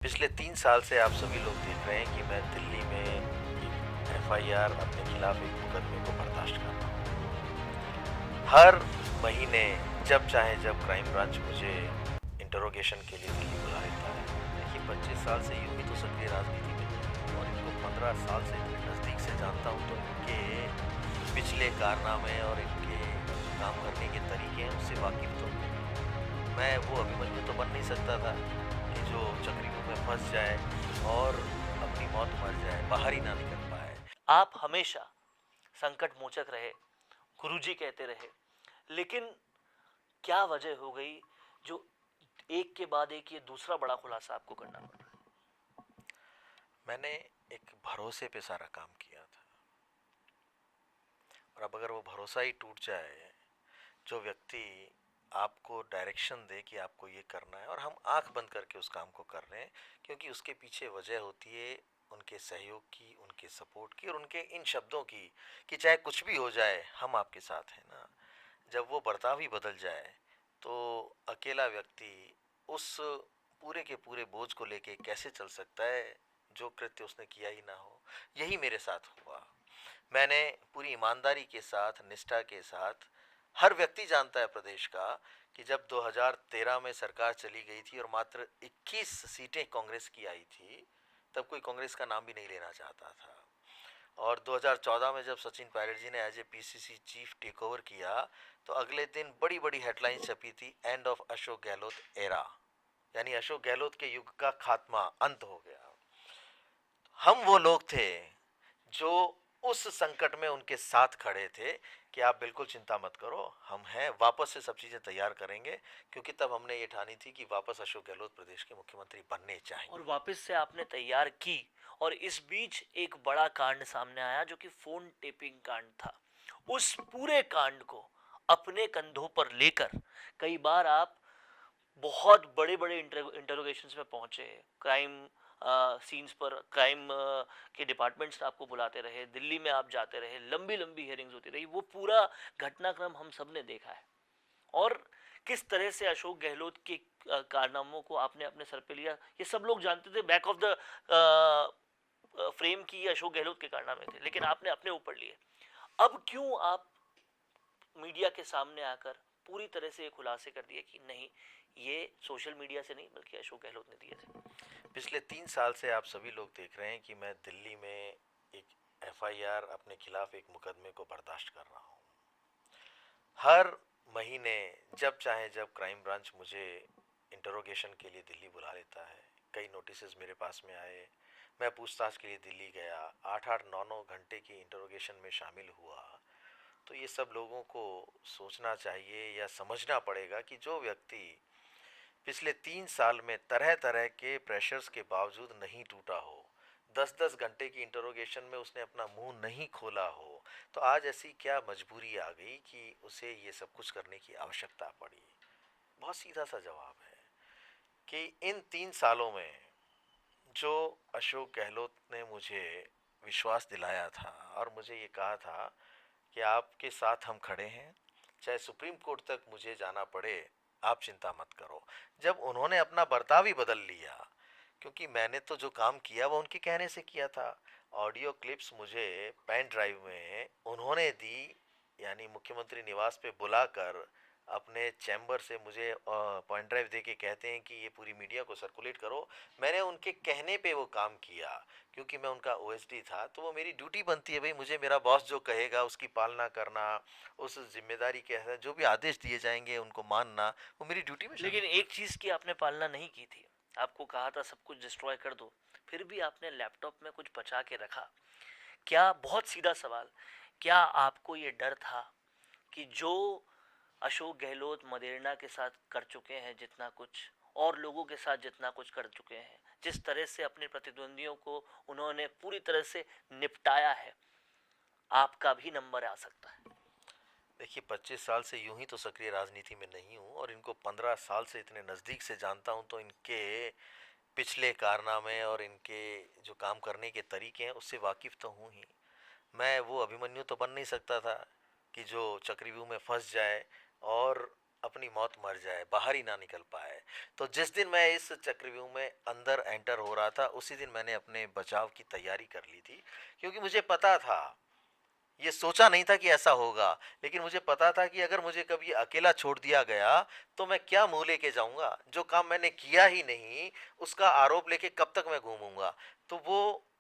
पिछले 3 साल से आप सभी लोग देख रहे हैं कि मैं दिल्ली में एक एफआईआर अपने खिलाफ एक मुकदमे को बर्दाश्त कर रहा हूँ। हर महीने जब चाहे जब क्राइम ब्रांच मुझे इंटरोगेशन के लिए दिल्ली बुला लेता है। देखिए 25 साल से यूं ही तो सक्रिय राजनीति में हूँ और इनको 15 साल से इतने नज़दीक से जानता हूँ, तो इनके पिछले कारनामे और इनके जो काम करने के तरीके हैं उससे वाकिफ तो हूँ। मैं वो अभिमन्यु तो बन नहीं सकता था कि जो चक्रव्यूह में फंस जाए और अपनी मौत मर जाए, बाहर ही ना निकल पाए। आप हमेशा संकट मोचक रहे, गुरुजी कहते रहे, लेकिन क्या वजह हो गई जो एक के बाद एक ये दूसरा बड़ा खुलासा आपको करना पड़ रहा मैंने एक भरोसे पे सारा काम किया था और अब अगर वो भरोसा ही टूट जाए, जो व्यक्ति आपको डायरेक्शन दे कि आपको ये करना है और हम आंख बंद करके उस काम को कर रहे हैं क्योंकि उसके पीछे वजह होती है उनके सहयोग की, उनके सपोर्ट की और उनके इन शब्दों की कि चाहे कुछ भी हो जाए हम आपके साथ हैं ना। जब वो बर्ताव ही बदल जाए तो अकेला व्यक्ति उस पूरे के पूरे बोझ को लेके कैसे चल सकता है जो कृत्य उसने किया ही ना हो। यही मेरे साथ हुआ। मैंने पूरी ईमानदारी के साथ, निष्ठा के साथ, हर व्यक्ति जानता है प्रदेश का कि जब 2013 में सरकार चली गई थी और मात्र 21 सीटें कांग्रेस की आई थी, तब कोई कांग्रेस का नाम भी नहीं लेना चाहता था। और 2014 में जब सचिन पायलट जी ने as a PCC chief take over किया, तो अगले दिन बड़ी बड़ी हेडलाइन छपी थी, end of Ashok Gehlot era, यानी अशोक गहलोत के युग का खात्मा, अंत हो गया। हम वो लोग थे जो उस संकट में उनके साथ खड़े थे कि आप बिल्कुल चिंता मत करो, हम हैं, वापस से सब चीज़ें तैयार करेंगे, क्योंकि तब हमने ये ठानी थी कि वापस अशोक गहलोत प्रदेश के मुख्यमंत्री बनने है और चाहिए। वापस से आपने तैयार की। और इस बीच एक बड़ा कांड सामने आया जो कि फोन टेपिंग कांड था। उस पूरे कांड को अपने कंधों पर लेकर कई बार आप बहुत बड़े बड़े इंटरोगेशंस में पहुंचे, क्राइम सीन्स पर क्राइम के डिपार्टमेंट्स आपको बुलाते रहे, दिल्ली में आप जाते रहे, लंबी लंबी हियरिंग्स होती रही, वो पूरा घटनाक्रम हम सब ने देखा है। और किस तरह से अशोक गहलोत के कारनामों को आपने अपने सर पे लिया, ये सब लोग जानते थे, बैक ऑफ द फ्रेम की अशोक गहलोत के कारनामे थे, लेकिन आपने अपने ऊपर लिए। अब क्यों आप मीडिया के सामने आकर पूरी तरह से ये खुलासे कर दिए कि नहीं, ये सोशल मीडिया से नहीं बल्कि अशोक गहलोत ने दिए थे? पिछले 3 साल से आप सभी लोग देख रहे हैं कि मैं दिल्ली में एक एफआईआर अपने खिलाफ एक मुकदमे को बर्दाश्त कर रहा हूँ। हर महीने जब चाहे जब क्राइम ब्रांच मुझे इंटरोगेशन के लिए दिल्ली बुला लेता है, कई नोटिसेस मेरे पास में आए, मैं पूछताछ के लिए दिल्ली गया, 8-8 9-9 घंटे की इंटरोगेशन में शामिल हुआ। तो ये सब लोगों को सोचना चाहिए या समझना पड़ेगा कि जो व्यक्ति पिछले 3 साल में तरह तरह के प्रेशर्स के बावजूद नहीं टूटा हो, 10-10 घंटे की इंटरोगेशन में उसने अपना मुंह नहीं खोला हो, तो आज ऐसी क्या मजबूरी आ गई कि उसे ये सब कुछ करने की आवश्यकता पड़ी। बहुत सीधा सा जवाब है कि इन 3 सालों में जो अशोक गहलोत ने मुझे विश्वास दिलाया था और मुझे ये कहा था कि आपके साथ हम खड़े हैं, चाहे सुप्रीम कोर्ट तक मुझे जाना पड़े, आप चिंता मत करो। जब उन्होंने अपना बर्ताव ही बदल लिया, क्योंकि मैंने तो जो काम किया वो उनके कहने से किया था। ऑडियो क्लिप्स मुझे पेन ड्राइव में उन्होंने दी, यानी मुख्यमंत्री निवास पे बुलाकर अपने चैम्बर से मुझे पेन ड्राइव दे के कहते हैं कि ये पूरी मीडिया को सर्कुलेट करो। मैंने उनके कहने पे वो काम किया, क्योंकि मैं उनका ओएसडी था, तो वो मेरी ड्यूटी बनती है भाई, मुझे मेरा बॉस जो कहेगा उसकी पालना करना, उस जिम्मेदारी के तहत जो भी आदेश दिए जाएंगे उनको मानना, वो मेरी ड्यूटी में लेकिन शामिल एक चीज की आपने पालना नहीं की थी। आपको कहा था सब कुछ डिस्ट्रॉय कर दो, फिर भी आपने लैपटॉप में कुछ बचा के रखा। क्या, बहुत सीधा सवाल, क्या आपको ये डर था कि जो अशोक गहलोत मदेरना के साथ कर चुके हैं जितना कुछ, और लोगों के साथ जितना कुछ कर चुके हैं, जिस तरह से अपने प्रतिद्वंदियों को उन्होंने पूरी तरह से निपटाया है, आपका भी नंबर आ सकता है? देखिए 25 साल से यूं ही तो सक्रिय राजनीति में नहीं हूँ और इनको 15 साल से इतने नज़दीक से जानता हूँ, तो इनके पिछले कारनामे और इनके जो काम करने के तरीके हैं उससे वाकिफ़ तो हूँ ही। मैं वो अभिमन्यु तो बन नहीं सकता था कि जो चक्रव्यूह में फंस जाए और अपनी मौत मर जाए, बाहर ही ना निकल पाए। तो जिस दिन मैं इस चक्रव्यूह में अंदर एंटर हो रहा था, उसी दिन मैंने अपने बचाव की तैयारी कर ली थी, क्योंकि मुझे पता था, ये सोचा नहीं था कि ऐसा होगा, लेकिन मुझे पता था कि अगर मुझे कभी अकेला छोड़ दिया गया तो मैं क्या मुंह लेके जाऊंगा। जो काम मैंने किया ही नहीं, उसका आरोप लेके कब तक मैं घूमूंगा। तो वो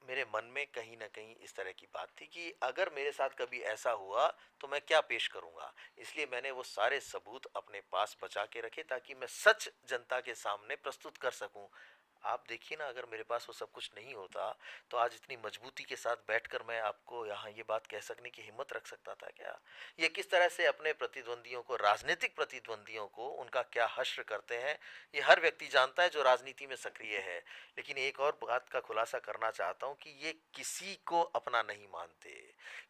मेरे मन में कहीं ना कहीं इस तरह की बात थी कि अगर मेरे साथ कभी ऐसा हुआ तो मैं क्या पेश करूंगा। इसलिए मैंने वो सारे सबूत अपने पास बचा के रखे, ताकि मैं सच जनता के सामने प्रस्तुत कर सकूं। आप देखिए ना, अगर मेरे पास वो सब कुछ नहीं होता तो आज इतनी मजबूती के साथ बैठकर मैं आपको यहाँ ये बात कह सकने की हिम्मत रख सकता था क्या। ये किस तरह से अपने प्रतिद्वंदियों को, राजनीतिक प्रतिद्वंदियों को, उनका क्या हश्र करते हैं, ये हर व्यक्ति जानता है जो राजनीति में सक्रिय है। लेकिन एक और बात का खुलासा करना चाहता हूँ कि ये किसी को अपना नहीं मानते,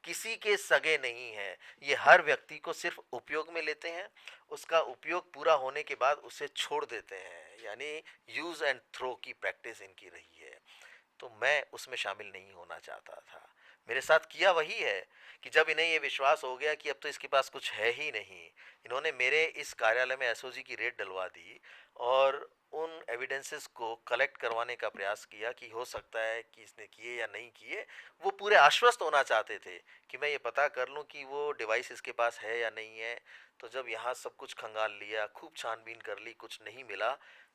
किसी के सगे नहीं है। ये हर व्यक्ति को सिर्फ उपयोग में लेते हैं, उसका उपयोग पूरा होने के बाद उसे छोड़ देते हैं, यानी यूज एंड थ्रो की प्रैक्टिस इनकी रही है। तो मैं उसमें शामिल नहीं होना चाहता था। मेरे साथ किया वही है कि जब इन्हें ये विश्वास हो गया कि अब तो इसके पास कुछ है ही नहीं, इन्होंने मेरे इस कार्यालय में एसओजी की रेड डलवा दी और उन एविडेंसेस को कलेक्ट करवाने का प्रयास किया कि हो सकता है कि इसने किए या नहीं किए। वो पूरे आश्वस्त होना चाहते थे कि मैं ये पता कर लूं कि वो डिवाइस इसके पास है या नहीं है। तो जब यहाँ सब कुछ खंगाल लिया, खूब छानबीन कर ली, कुछ नहीं मिला,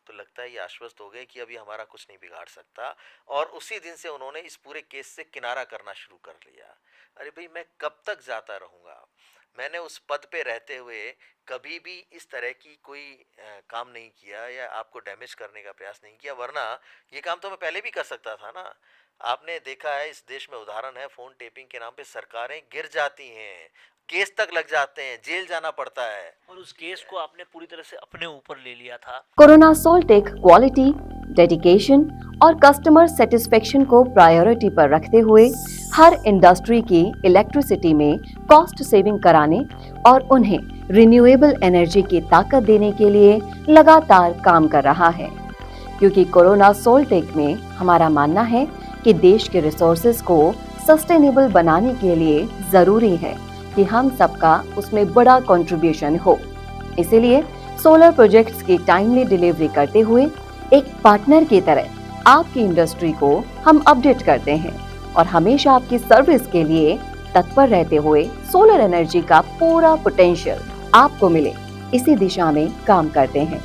तो लगता है ये आश्वस्त हो गए कि अभी हमारा कुछ नहीं बिगाड़ सकता। और उसी दिन से उन्होंने इस पूरे केस से किनारा करना शुरू कर लिया। अरे भाई, मैं कब तक जाता रहूँगा। मैंने उस पद पे रहते हुए कभी भी इस तरह की कोई काम नहीं किया या आपको डैमेज करने का प्रयास नहीं किया, वरना ये काम तो मैं पहले भी कर सकता था ना। आपने देखा है, इस देश में उदाहरण है, फोन टेपिंग के नाम पे सरकारें गिर जाती हैं, केस तक लग जाते हैं, जेल जाना पड़ता है। और उस केस को आपने पूरी तरह से अपने ऊपर ले लिया था। कोरोना सोल्टेक क्वालिटी, डेडिकेशन और कस्टमर सेटिस्फेक्शन को प्रायोरिटी पर रखते हुए हर इंडस्ट्री की इलेक्ट्रिसिटी में कॉस्ट सेविंग कराने और उन्हें रिन्यूएबल एनर्जी की ताकत देने के लिए लगातार काम कर रहा है। क्योंकि कोरोना सोल्टेक में हमारा मानना है कि देश के रिसोर्सेज को सस्टेनेबल बनाने के लिए जरूरी है कि हम सबका उसमें बड़ा कंट्रीब्यूशन हो। इसीलिए सोलर प्रोजेक्ट्स की टाइमली डिलीवरी करते हुए एक पार्टनर की तरह आपकी इंडस्ट्री को हम अपडेट करते हैं और हमेशा आपकी सर्विस के लिए तत्पर रहते हुए सोलर एनर्जी का पूरा पोटेंशियल आपको मिले, इसी दिशा में काम करते हैं।